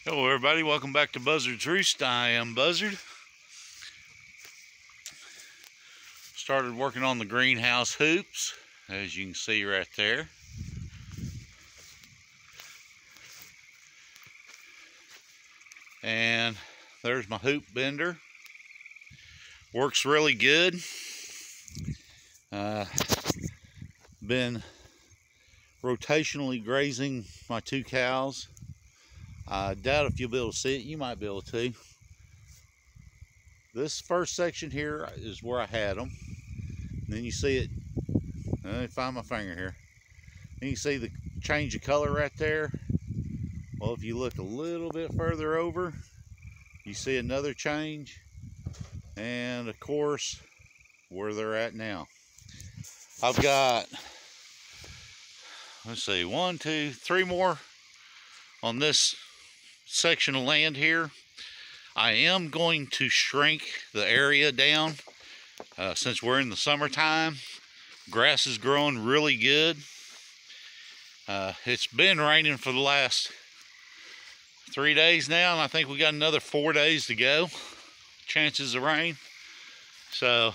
Hello everybody, welcome back to Buzzard-Roost. I am Buzzard. Started working on the greenhouse hoops, as you can see right there. And there's my hoop bender. Works really good. Been rotationally grazing my two cows. I doubt if you'll be able to see it. You might be able to. This first section here is where I had them. And then you see it. Let me find my finger here. Then you see the change of color right there. Well, if you look a little bit further over, you see another change. And of course, where they're at now. I've got, let's see, 1, 2, 3 more on this section of land here. I am going to shrink the area down since we're in the summertime. Grass is growing really good. It's been raining for the last 3 days now, and I think we got another 4 days to go. Chances of rain. So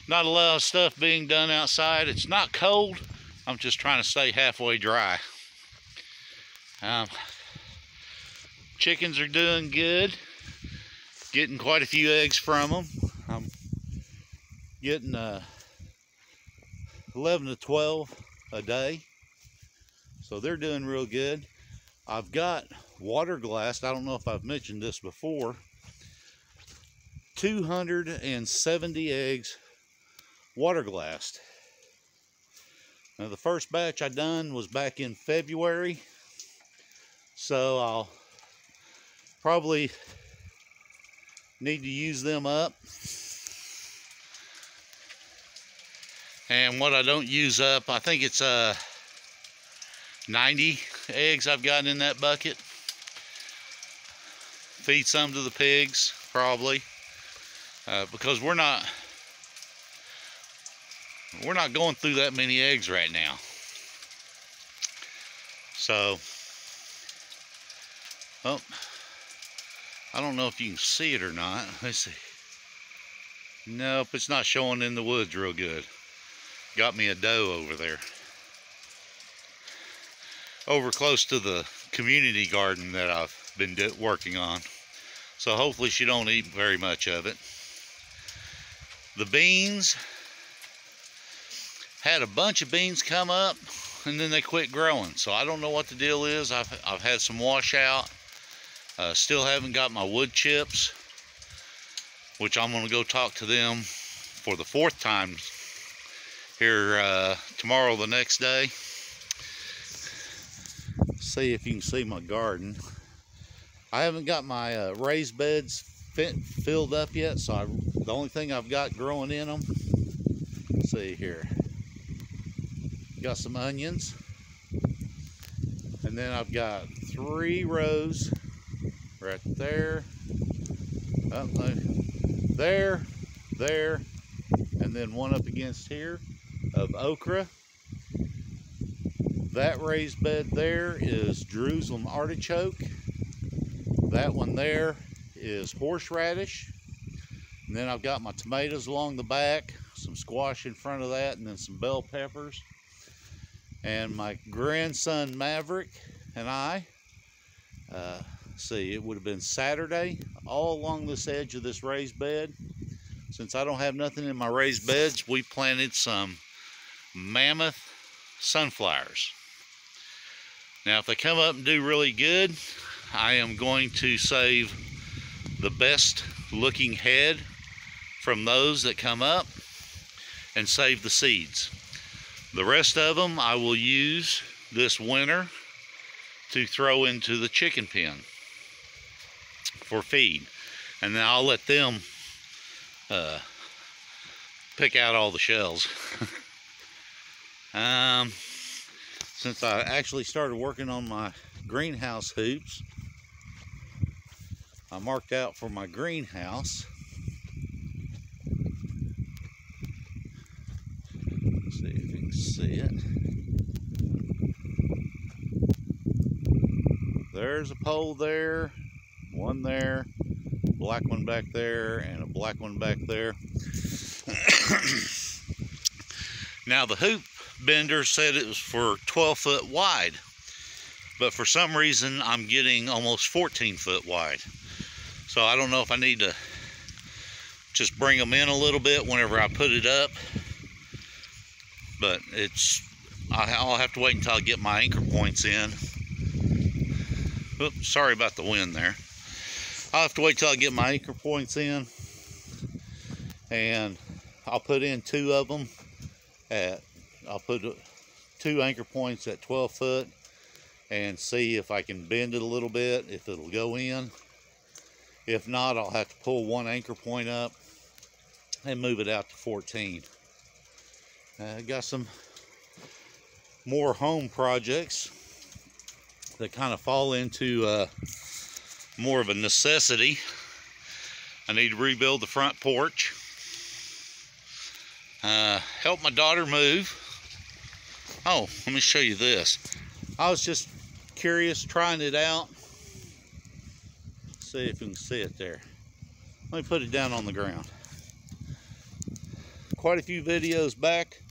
not a lot of stuff being done outside. It's not cold. I'm just trying to stay halfway dry. Chickens are doing good. Getting quite a few eggs from them. I'm getting 11 to 12 a day. So they're doing real good. I've got water glassed. I don't know if I've mentioned this before. 270 eggs water glassed. Now the first batch I done was back in February. So I'll probably need to use them up. And what I don't use up, I think it's 90 eggs I've got in that bucket. Feed some to the pigs, probably, because we're not going through that many eggs right now. So, oh, I don't know if you can see it or not. Let's see. Nope, it's not showing in the woods real good. Got me a doe over there. Over close to the community garden that I've been working on. So hopefully she don't eat very much of it. The beans, had a bunch of beans come up and then they quit growing. So I don't know what the deal is. I've had some washout. Still haven't got my wood chips, which I'm going to go talk to them for the 4th time here tomorrow, the next day. See if you can see my garden. I haven't got my raised beds filled up yet, so the only thing I've got growing in them, let's see here, got some onions, and then I've got 3 rows right there, there, and then one up against here of okra. That raised bed there is Jerusalem artichoke. That one there is horseradish. And then I've got my tomatoes along the back, some squash in front of that, and then some bell peppers. And my grandson Maverick and I, see, it would have been Saturday, all along this edge of this raised bed. Since I don't have nothing in my raised beds, we planted some mammoth sunflowers. Now if they come up and do really good, I am going to save the best looking head from those that come up and save the seeds. The rest of them I will use this winter to throw into the chicken pen for feed, and then I'll let them pick out all the shells. Since I actually started working on my greenhouse hoops, I marked out for my greenhouse. Let's see if you can see it. there's a pole there, one there, black one back there, and a black one back there. Now the hoop bender said it was for 12 foot wide, but for some reason I'm getting almost 14 foot wide. So I don't know if I need to just bring them in a little bit whenever I put it up, but I'll have to wait until I get my anchor points in. Oops, sorry about the wind there. I'll have to wait till I get my anchor points in, and I'll put in 2 of them I'll put 2 anchor points at 12 foot and see if I can bend it a little bit, if it'll go in. If not, I'll have to pull 1 anchor point up and move it out to 14. I got some more home projects that kind of fall into more of a necessity. I need to rebuild the front porch, help my daughter move. Oh, let me show you this. I was just curious, trying it out. See if you can see it there. Let me put it down on the ground. Quite a few videos back,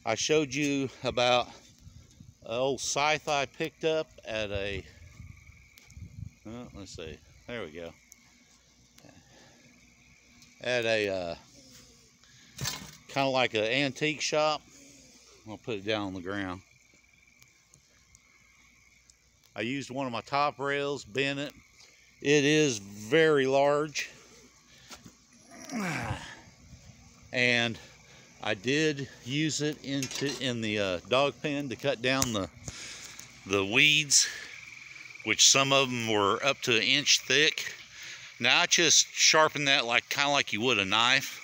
I showed you about an old scythe I picked up at a, let's see, there we go. At a kind of like an antique shop. I'll put it down on the ground. I used one of my top rails, bent it. It is very large, and I did use it in the dog pen to cut down the weeds, which some of them were up to 1 inch thick. Now I just sharpened that kind of like you would a knife,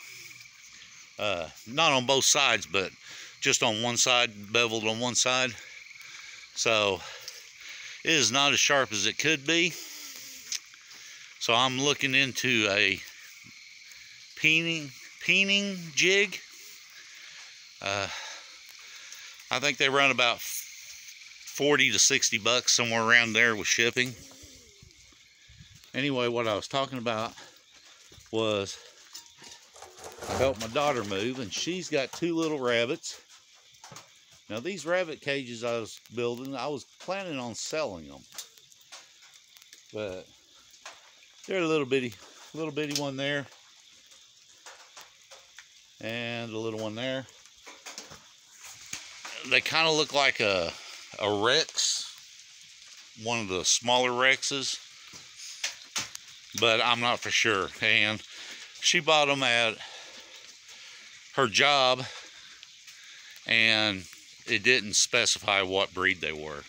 not on both sides, but just on one side, beveled on one side. So it is not as sharp as it could be. So I'm looking into a peening jig. I think they run about 40 to 60 bucks, somewhere around there with shipping. Anyway, what I was talking about was I helped my daughter move, and she's got 2 little rabbits. Now these rabbit cages I was building, I was planning on selling them, but they're a little bitty one there, and a little one there. They kind of look like a Rex, one of the smaller Rexes, but I'm not for sure. And she bought them at her job, and it didn't specify what breed they were.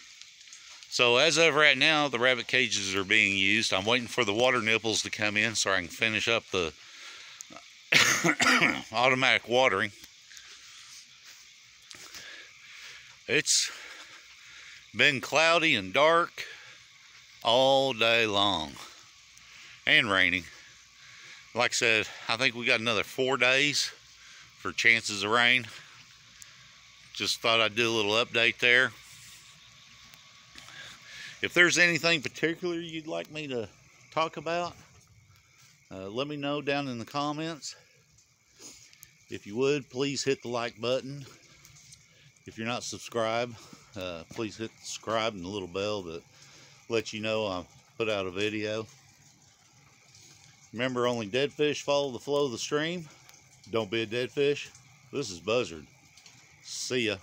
So as of right now, the rabbit cages are being used. I'm waiting for the water nipples to come in so I can finish up the automatic watering. It's been cloudy and dark all day long, and raining. Like I said, I think we got another 4 days for chances of rain. Just thought I'd do a little update there. If there's anything particular you'd like me to talk about, let me know down in the comments. If you would, please hit the like button. If you're not subscribed, please hit subscribe and the little bell that lets you know I put out a video. Remember, only dead fish follow the flow of the stream. Don't be a dead fish. This is Buzzard. See ya.